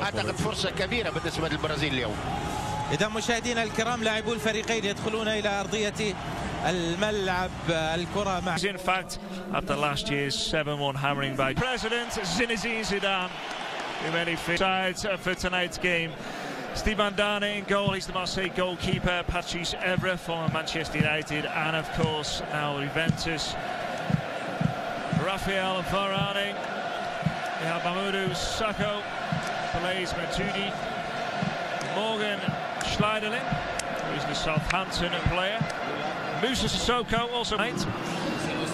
اعتقد فرصه كبيره بالنسبه للبرازيل اليوم. إذا مشاهدينا الكرام لاعبو الفريقين يدخلون إلى أرضية الملعب الكرة مع. In fact, after last year's 7-1 hammering by President Zinedine Zidane, who many sides for tonight's game. Steve Mandanda in goal, he's the Marseille goalkeeper. Patrice Evra, former Manchester United, and of course now Juventus. Rafael Varane, we have Mamadou Sakho, Blaise Matuidi, Morgan Schneiderlin, who is the Southampton player. Moussa Sissoko also tonight.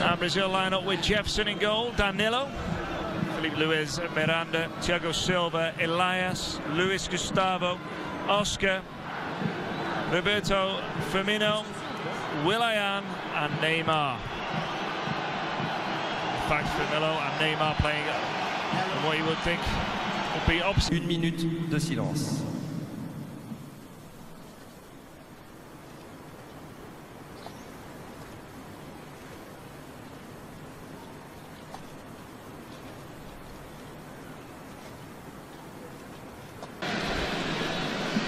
And Brazil line up with Jefferson in goal, Danilo, Felipe Luiz, Miranda, Thiago Silva, Elias, Luis Gustavo, Oscar, Roberto Firmino, Willian and Neymar. In fact, Firmino and Neymar playing what you would think would be opposite. Une minute de silence.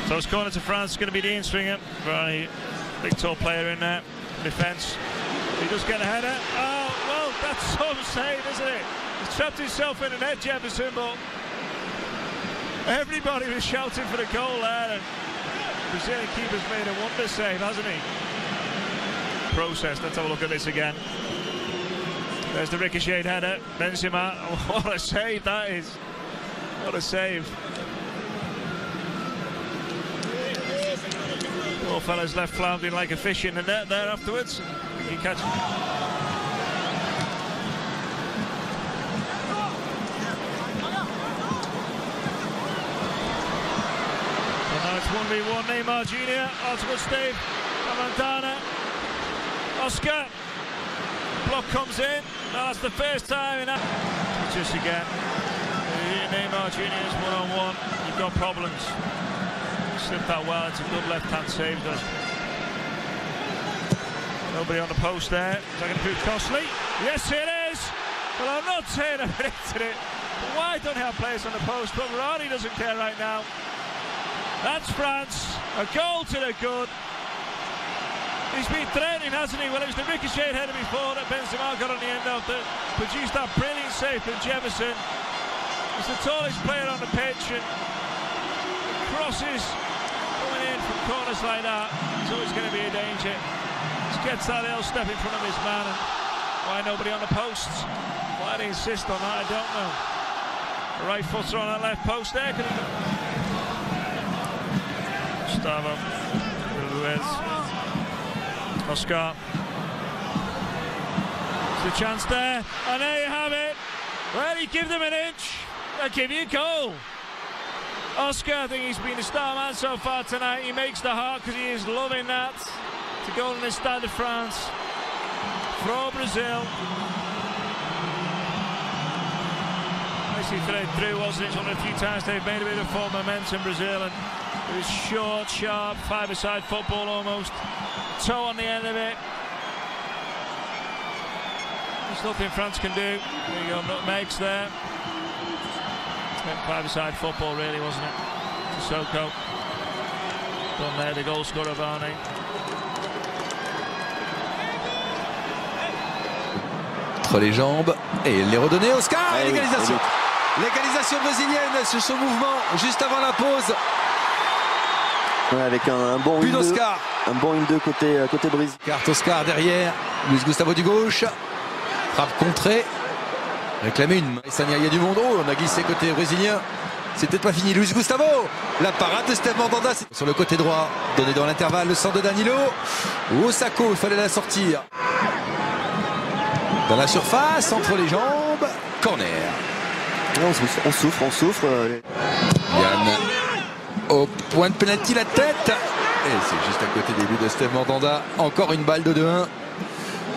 So it's corner to France, it's going to be Dean Stringer, very big tall player in there, defence. He does get a header. Oh, well, that's some save, isn't it? He's trapped himself in a net, Jefferson, but everybody was shouting for the goal there, and the Brazilian keeper's made a wonder save, hasn't he? Process, let's have a look at this again. There's the ricocheted header, Benzema. Oh, what a save that is. What a save. Poor fella's left floundering like a fish in the net there afterwards. He catches. So now it's 1v1. Neymar Jr. Oscar Steve. Mandanda. Oscar. Block comes in. No, that's the first time in that. Just again. Neymar Jr. is one-on-one. You've got problems. Slipped that well, it's a good left-hand save, does. Nobody on the post there. Is that going to prove costly? Yes, it is! Well, I'm not saying I predicted it, but why don't have players on the post? But Varane doesn't care right now. That's France. A goal to the good. He's been threatening, hasn't he? Well, it was the ricochet header before that Benzema got on the end of that produced that brilliant save from Jefferson. He's the tallest player on the pitch, and crosses coming in from corners like that, it's always going to be a danger. Just gets that little step in front of his man, and why nobody on the posts? Why they insist on that, I don't know. The right footer on that left post there. Gustavo, Luiz, Oscar. There's a chance there, and there you have it. Well, he give them an inch, they'll give you a goal. Oscar, I think he's been the star man so far tonight. He makes the heart because he is loving that. To goal in the Stade de France for Brazil. Nicely threaded through, wasn't it? It's one of the few times they've made a bit of form momentum, Brazil, and it was short, sharp, five-a-side football almost. Toe on the end of it. There's nothing France can do. There you go, nutmegs there. Five-a-side football, really, wasn't it? Sissoko. Done there, the goal scorer, Varane. Entre les jambes et les redonner. Oscar, l'égalisation. L'égalisation brésilienne sur son mouvement juste avant la pause. Ouais, avec un bon 1-2. Un bon 1-2 côté Brésil. Carte Oscar derrière. Luis Gustavo du gauche. Frappe contrée. Réclamer une. Il y a du monde. Oh, on a glissé côté brésilien. C'est peut-être pas fini. Luis Gustavo. La parade de Steve Mandanda. Sur le côté droit. Donné dans l'intervalle. Le centre de Danilo. Osako, il fallait la sortir. Dans la surface, entre les jambes. Corner. On souffre. Yann. Au point de pénalty, la tête. Et c'est juste à côté des buts de Steve Mandanda. Encore une balle de 2-1.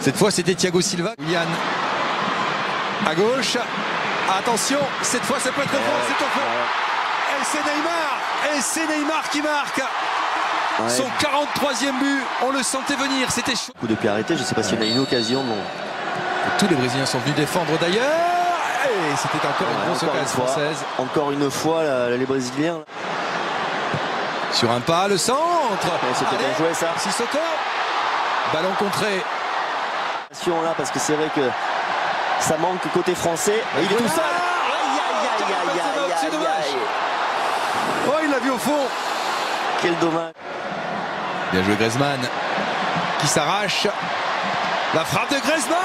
Cette fois, c'était Thiago Silva. Yann. À gauche, attention, cette fois ça peut être fort, c'est au fond. Et c'est Neymar, et c'est Neymar qui marque. Son 43e but, on le sentait venir, c'était chaud. Coup de pied arrêté, je ne sais pas s'il y en a une occasion. Bon. Tous les Brésiliens sont venus défendre d'ailleurs. Et c'était encore une grosse occasion française. Encore une fois, les Brésiliens. Sur un pas, le centre. C'était bien joué ça. Sissoko. Ballon contré. Là, parce que c'est vrai que ça manque côté français. Et il est tout seul. C'est dommage. Oh, il l'a vu au fond. Quel dommage. Bien joué Griezmann. Qui s'arrache. La frappe de Griezmann.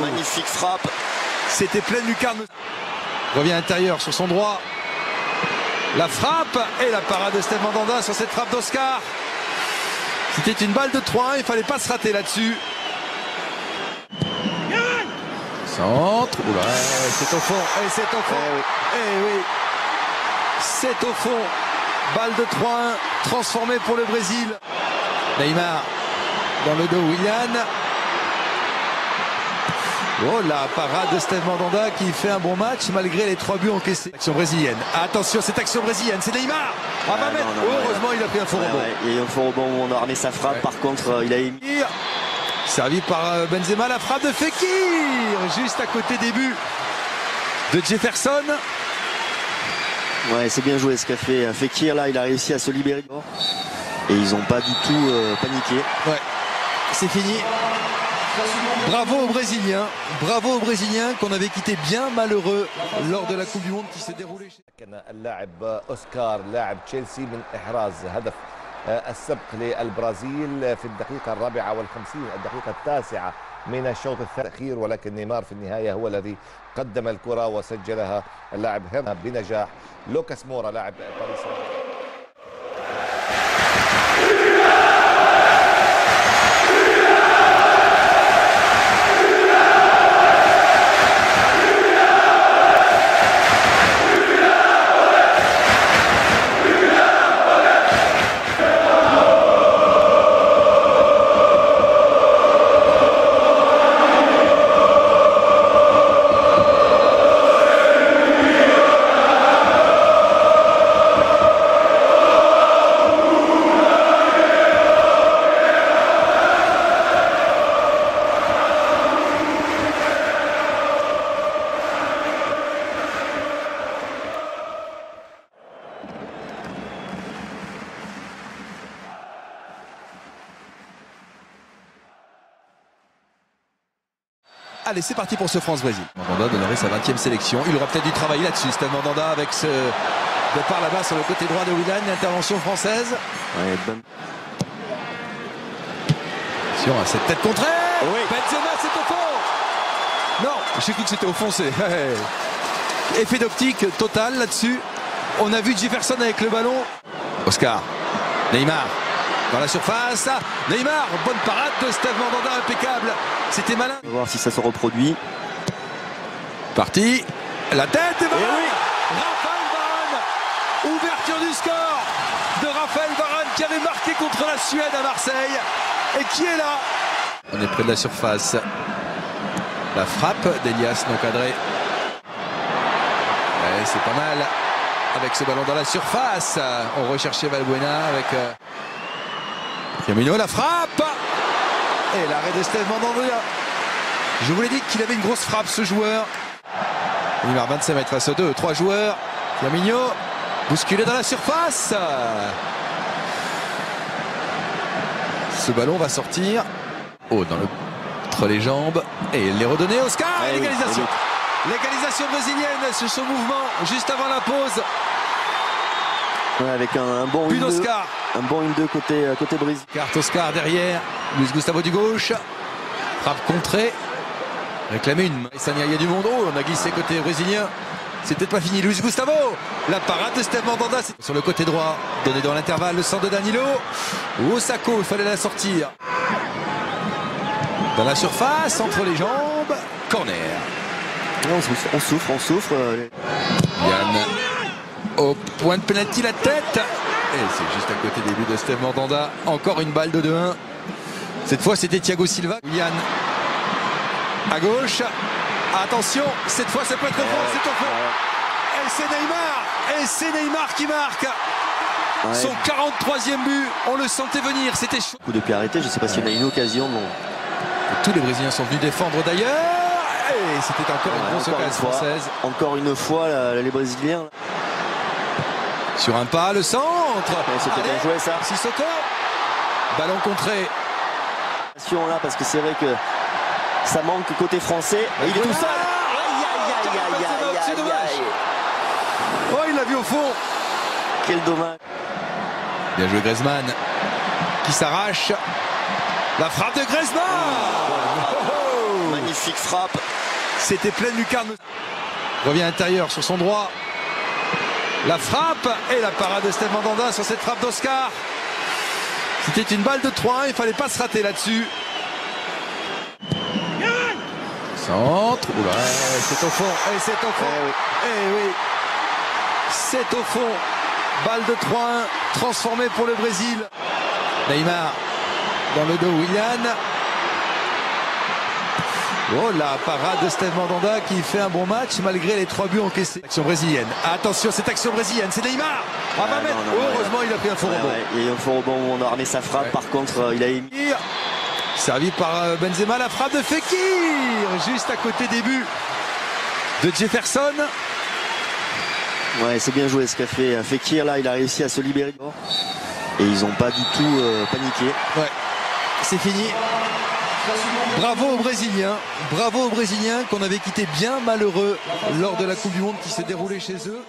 Magnifique frappe. C'était pleine lucarne. Revient à l'intérieur sur son droit. La frappe et la parade de Steve Mandanda sur cette frappe d'Oscar. C'était une balle de 3-1, il ne fallait pas se rater là-dessus. Centre. Oula, c'est au fond. Et c'est au fond. Eh oui. C'est au fond. Balle de 3-1 transformée pour le Brésil. Neymar dans le dos, Willian. Oh, la parade de Steve Mandanda qui fait un bon match malgré les 3 buts encaissés. Action brésilienne. Attention, cette action brésilienne, c'est Neymar. À 20 mètres. Heureusement, il a pris un faux rebond. Il y a eu un faux rebond où on a armé sa frappe. Par contre, il a émis. Servi par Benzema, la frappe de Fekir. Juste à côté des buts de Jefferson. Ouais, c'est bien joué ce qu'a fait Fekir. Là, il a réussi à se libérer. Et ils n'ont pas du tout paniqué. Ouais, c'est fini. Bravo aux Brésiliens qu'on avait quitté bien malheureux lors de la Coupe du Monde qui s'est déroulée. اللاعب أوسكار لاعب تشيلسي من إحراز هدف السبق للبرازيل في الدقيقة 54 الدقيقة 9 من الشوط الأخير ولكن نيمار في النهاية هو الذي قدم الكرة وسجلها اللاعب هيرنا بنجاح. لوكاس مورا لاعب باريس سان جيرمان. Allez, c'est parti pour ce France-Brésil. Mandanda donnerait sa 20e sélection. Il aura peut-être du travail là-dessus, Steve Mandanda, avec ce départ là-bas sur le côté droit de Willian, l'intervention française. Ouais, Sur cette tête contrée. Oui. Benzema, c'est au fond. Non, j'ai cru que c'était offensé. Effet d'optique total là-dessus. On a vu Jefferson avec le ballon. Oscar. Neymar. Dans la surface, Neymar, bonne parade de Steve Mandanda, impeccable. C'était malin. On va voir si ça se reproduit. Parti. La tête de Varane. Oui. Raphaël Varane. Ouverture du score de Raphaël Varane qui avait marqué contre la Suède à Marseille. Et qui est là. On est près de la surface. La frappe d'Elias non cadré. Ouais, c'est pas mal. Avec ce ballon dans la surface. On recherchait Valbuena avec... Firmino, la frappe. Et l'arrêt de Steve Mandanda. Je vous l'ai dit qu'il avait une grosse frappe ce joueur. Neymar 25 mètres face aux 2, 3 joueurs. Firmino, bousculé dans la surface. Ce ballon va sortir. Oh, entre les jambes. Et il l'est redonné. Oscar, l'égalisation. L'égalisation brésilienne sur ce mouvement juste avant la pause. Ouais, avec un bon 1-2. Un bon 1-2 côté Brésil. Carte Oscar derrière. Luis Gustavo du gauche. Frappe contrée. Réclamer une. Il y a du monde. Oh, on a glissé côté brésilien. C'est peut-être pas fini. Luis Gustavo. La parade de Steve Mandanda. Sur le côté droit. Donné dans l'intervalle. Le centre de Danilo. Osako. Il fallait la sortir. Dans la surface. Entre les jambes. Corner. On souffre. Yann. Au point de pénalty, la tête. Et c'est juste à côté des buts de Steve Mandanda. Encore une balle de 2-1. Cette fois, c'était Thiago Silva. Yann à gauche. Attention, cette fois, ça peut être au fond. C'est au fond. Et c'est Neymar. Et c'est Neymar qui marque. Son 43e but. On le sentait venir. C'était chaud. Coup de pied arrêté. Je ne sais pas s'il y en a une occasion. Non. Tous les Brésiliens sont venus défendre d'ailleurs. Et c'était encore une grosse occasion française. Encore une fois, les Brésiliens. Sur un pas, le centre. C'était bien joué ça. Sissoko. Ballon contré. Là, parce que c'est vrai que ça manque côté français. Et il est tout seul. C'est dommage. Oh, il l'a vu au fond. Quel dommage. Bien joué Griezmann. Qui s'arrache. La frappe de Griezmann. Magnifique frappe. C'était pleine lucarne. Revient à l'intérieur sur son droit. La frappe et la parade de Steve Mandanda sur cette frappe d'Oscar. C'était une balle de 3-1, il ne fallait pas se rater là-dessus. Centre. Oula, c'est au fond. Et c'est au fond. Eh oui. C'est au fond. Balle de 3-1 transformée pour le Brésil. Neymar dans le dos, Willian. Oh, la parade de Steve Mandanda qui fait un bon match malgré les 3 buts encaissés. Action brésilienne. Attention, cette action brésilienne, c'est Neymar. À 20 mètres. Heureusement, il a pris un faux rebond. Il y a eu un faux rebond où on a armé sa frappe. Par contre, il a émis. Servi par Benzema, la frappe de Fekir. Juste à côté des buts de Jefferson. Ouais, c'est bien joué ce qu'a fait Fekir. Là, il a réussi à se libérer. Et ils n'ont pas du tout paniqué. Ouais, c'est fini. Bravo aux Brésiliens qu'on avait quitté bien malheureux lors de la Coupe du Monde qui s'est déroulée chez eux.